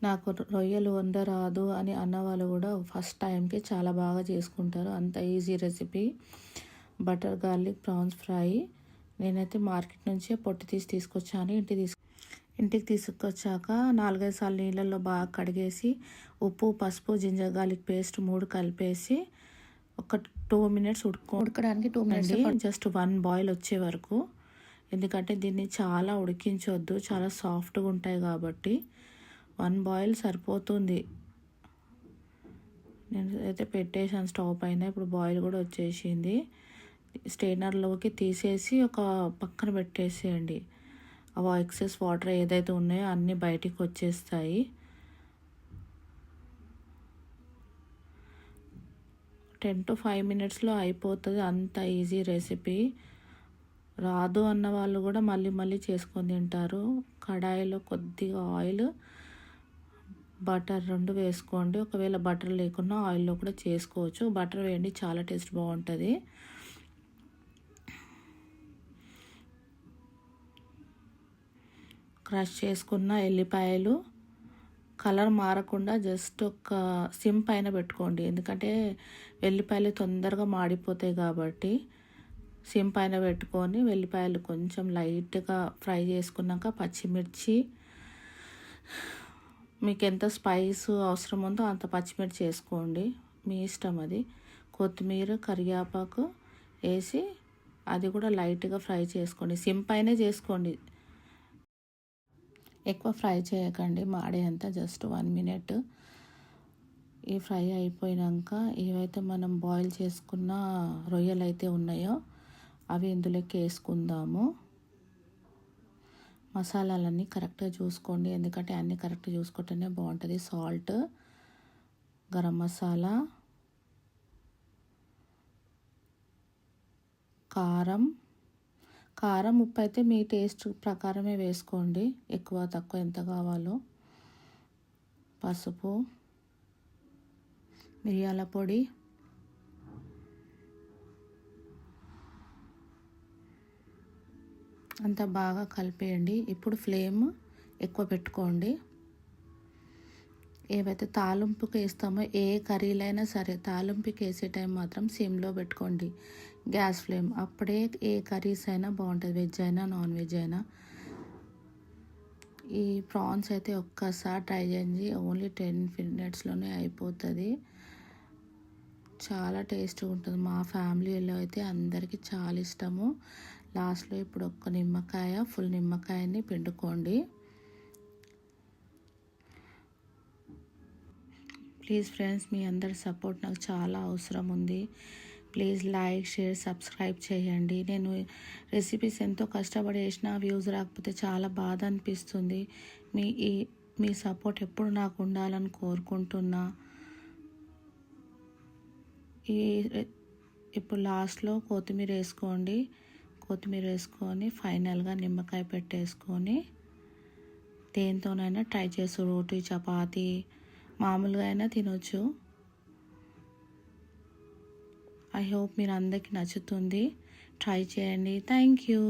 నాకు రొయ్యలు వండరాదు అని అన్నవాళ్ళు కూడా ఫస్ట్ టైంకి చాలా బాగా చేసుకుంటారు. అంత easy recipe butter garlic prawns fry. నేనైతే మార్కెట్ నుంచే పొట్టు తీసుకొచ్చాను. ఇంటికి తీసుకొచ్చాక 4-5 సార్లు నీళ్ళల్లో బాగా కడిగేసి ఉప్పు, పసుపు, జింజర్ గార్లిక్ పేస్ట్ 3 కలిపేసి ఒక 2 మినిట్స్ ఉడకడానికి 2 మినిట్స్ జస్ట్ 1 బాయిల్ వచ్చే వరకు. ఎందుకంటే దీన్ని చాలా ఉడికించొద్దు, చాలా సాఫ్ట్గా ఉంటాయి కాబట్టి 1 బాయిల్ సరిపోతుంది. నేను అయితే పెట్టేసాను స్టవ్ పైన. ఇప్పుడు బాయిల్ కూడా వచ్చేసింది. స్ట్రైనర్లోకి తీసేసి ఒక పక్కన పెట్టేసేయండి. ఆ ఎక్సెస్ వాటర్ ఏదైతే ఉన్నాయో అన్నీ బయటికి వచ్చేస్తాయి. 10 to 5 మినిట్స్లో అయిపోతుంది. అంత ఈజీ రెసిపీ. రాదు అన్న వాళ్ళు కూడా మళ్ళీ చేసుకొని తింటారు. కడాయిలో కొద్దిగా ఆయిల్, బటర్ 2 వేసుకోండి. ఒకవేళ బటర్ లేకున్నా ఆయిల్లో కూడా చేసుకోవచ్చు. బటర్ వేయండి, చాలా టేస్ట్ బాగుంటుంది. క్రష్ చేసుకున్న ఎల్లిపాయలు కలర్ మారకుండా జస్ట్ ఒక సిమ్ పైన పెట్టుకోండి. ఎందుకంటే వెల్లిపాయలు తొందరగా మాడిపోతాయి కాబట్టి సిమ్ పైన పెట్టుకొని వెల్లిపాయలు కొంచెం లైట్గా ఫ్రై చేసుకున్నాక పచ్చిమిర్చి, మీకు ఎంత స్పైస్ అవసరం ఉందో అంత పచ్చిమిర్చి వేసుకోండి, మీ ఇష్టం అది. కొత్తిమీర, కరివేపాకు వేసి అది కూడా లైట్గా ఫ్రై చేసుకోండి. సిమ్ పైనే చేసుకోండి, ఎక్కువ ఫ్రై చేయకండి మాడేంత. Just 1 minute. ఈ ఫ్రై అయిపోయాక ఏవైతే మనం బాయిల్ చేసుకున్న రొయ్యలు అయితే ఉన్నాయో అవి ఇందులోకి వేసుకుందాము. మసాలాలన్నీ కరెక్ట్గా చూసుకోండి, ఎందుకంటే అన్నీ కరెక్ట్గా చూసుకుంటేనే బాగుంటుంది. సాల్ట్, గరం మసాలా, కారం, ఉప్పు అయితే మీ టేస్ట్ ప్రకారమే వేసుకోండి, ఎక్కువ తక్కువ ఎంత కావాలో. పసుపు, మిరియాల పొడి, అంతా బాగా కలిపేయండి. ఇప్పుడు ఫ్లేమ్ ఎక్కువ పెట్టుకోండి. ఏవైతే తాలింపుకి వేస్తామో ఏ కర్రీలైనా సరే తాలింపుకి వేసే టైం మాత్రం సిమ్లో పెట్టుకోండి గ్యాస్ ఫ్లేమ్. అప్పుడే ఏ కర్రీస్ అయినా బాగుంటుంది, వెజ్ అయినా నాన్ వెజ్ అయినా. ఈ ప్రాన్స్ అయితే ఒక్కసారి ట్రై చేయండి, ఓన్లీ 10 మినిట్స్లోనే అయిపోతుంది. చాలా టేస్ట్గా ఉంటుంది. మా ఫ్యామిలీలో అయితే అందరికీ చాలా ఇష్టము. లాస్ట్లో ఇప్పుడు ఒక్క నిమ్మకాయ, ఫుల్ నిమ్మకాయని పిండుకోండి. ప్లీజ్ ఫ్రెండ్స్, మీ అందరి సపోర్ట్ నాకు చాలా అవసరం ఉంది. ప్లీజ్ లైక్, షేర్, సబ్స్క్రైబ్ చేయండి. నేను రెసిపీస్ ఎంతో కష్టపడి చేసిన వ్యూస్ రాకపోతే చాలా బాధ అనిపిస్తుంది. మీ సపోర్ట్ ఎప్పుడు నాకు ఉండాలని కోరుకుంటున్నా. ఇప్పుడు లాస్ట్లో కొత్తిమీర వేసుకోండి. కొత్తిమీర వేసుకొని ఫైనల్గా నిమ్మకాయ పెట్టేసుకొని దేంతోనైనా ట్రై చేసి రోటీ, చపాతీ, మామూలుగా అయినా తినొచ్చు. ఐ హోప్ మీరు అందరికీ నచ్చుతుంది. ట్రై చేయండి. Thank you.